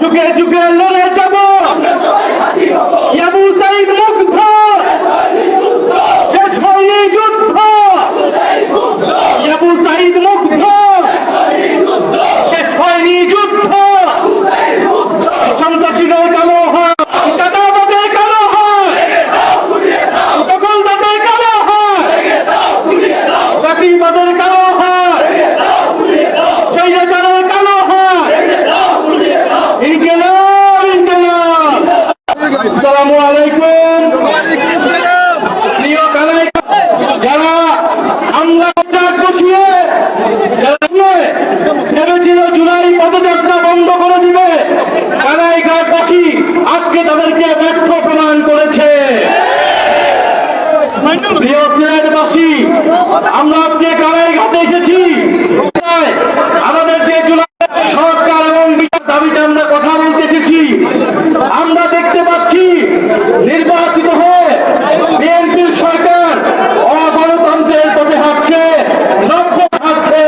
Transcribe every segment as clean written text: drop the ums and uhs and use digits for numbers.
যুগে যুগে লড়ে যাব আবু সাইদ মুগ্ধ শেষ হয়নি যুদ্ধ আবু সাইদ মুগ্ধ শেষ হয়নি যুদ্ধ সন্ত্রাসীদের কালো হয় চাঁদাবাজের কালো হয় দখলদারদের কালো হয় চাকরিবাজের কালো হয় স্বৈরাচারের কালো হয় ইনকিলাব ইনকিলাব। আসসালামু আলাইকুম প্রিয় কানাই যারা হামলা বসিয়ে ভেবেছিল জুলাই পদযাত্রা বন্ধ করে দিবে কানাইঘাটবাসী আজকে তাদেরকে ব্যর্থ প্রমাণ করেছে। প্রিয় সিলেটবাসী আমরা আজকে কানাইঘাটে এসেছি আমাদের যে জুলাই সরকার এবং বিচার দাবিতে আমরা কথা বলতে এসেছি। আমরা দেখতে পাচ্ছি নির্বাচিত হয়ে বিএনপির সরকার অগণতন্ত্রের পথে হাঁটছে, নব্য হাঁটছে,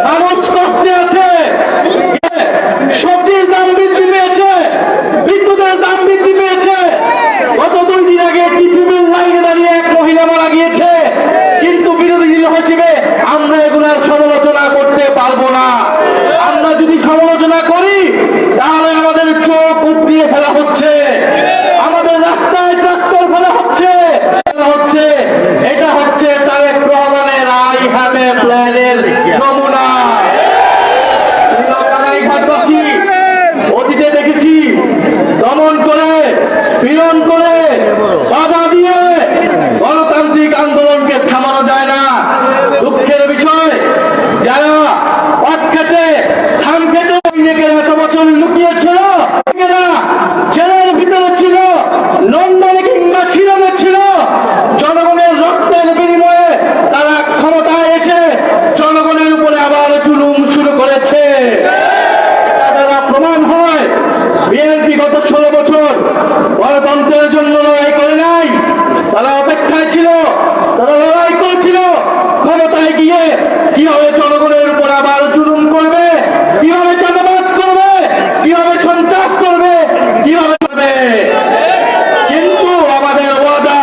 মানুষ কষ্টে আছে, সবজির দাম বৃদ্ধি পেয়েছে, বিদ্যুতের দাম বৃদ্ধি পেয়েছে। গত 2 দিন আগে টিসিবির লাইনে দাঁড়িয়ে এক মহিলা মারা গিয়েছে, কিন্তু বিরোধী দল হিসেবে আমরা এগুলার সমালোচনা করতে পারবো না। আমরা যদি সমালোচনা করি তাহলে আমাদের চোখ উপড়িয়ে ফেলা হচ্ছে, আমাদের রাস্তায় ট্রাক্টর ফেলা হচ্ছে। এটা হচ্ছে তারেক রহমানের আই হ্যাভ এ প্ল্যানের নমুনা। কানাইঘাটবাসী অতীতে দেখেছি দমন করে, পীড়ন করে, বাধা দিয়ে গণতান্ত্রিক আন্দোলনকে থামানো যায় না। দুঃখের বিষয় যারা পাট খেতে ধান খেতে এত বছর লুকিয়েছিল, জেলের ভিতরে ছিল, লন্ডনে কিংবা শিলংয়ে ছিল, জনগণের রক্তের বিনিময়ে তারা ক্ষমতায় এসে জনগণের উপরে আবার জুলুম শুরু করেছে। তারা প্রমাণ হয় বিএনপি গত 16 বছর গণতন্ত্রের জন্য লড়াই করে নাই। তারা অপেক্ষায় ছিল, তারা লড়াই করেছিল ক্ষমতায় গিয়ে কিভাবে জনগণের উপর আবার জুলুম করবে, কিভাবে চাঁদাবাজ করবে, কিভাবে সন্ত্রাস করবে, কিভাবে করবে। কিন্তু আমাদের ওয়াদা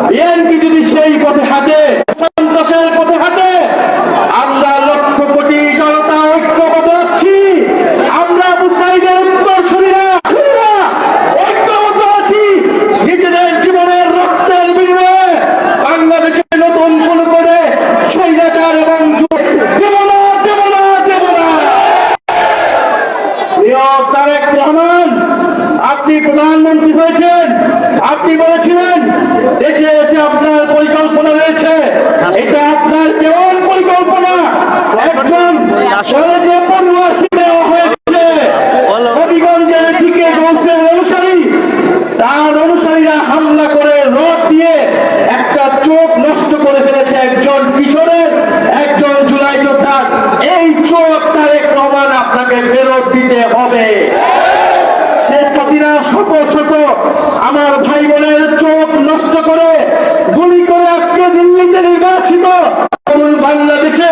বিএনপি যদি সেই পথে হাঁটে, সন্ত্রাসের পথে হাঁটে, আমরা লক্ষ কোটি জনতা ঐক্যবদ্ধ আছি। আমরা আবু সাইদের উত্তরসূরিরা ঐক্যবদ্ধ আছি। নিজেদের জীবনের রক্তের বিনিময়ে বাংলাদেশে নতুন কোন করে স্বৈরাচার এবং দেব না, দেব না, দেব না। প্রিয় তারেক রহমান, আপনি প্রধানমন্ত্রী হয়েছেন, আপনি বলেছিলেন দেশে এসে আপনার পরিকল্পনা রয়েছে। এটা আপনার কেমন পরিকল্পনা? একজন কলেজে পড়ুয়া দেওয়া হয়েছে, হবিগঞ্জের জিকে গৌসের অনুসারী, তার অনুসারীরা হামলা করে রড দিয়ে একটা চোখ নষ্ট করে ফেলেছে একজন কিশোরের, একজন জুলাই যোদ্ধার। এই চোখ তারেক রহমান আপনাকে ফেরত দিতে হবে। শেখ হাসিনা শত শত আমার ভাই বোনের চোখ নষ্ট করে গুলি করে আজকে দিল্লিতে নির্বাচিত বাংলাদেশে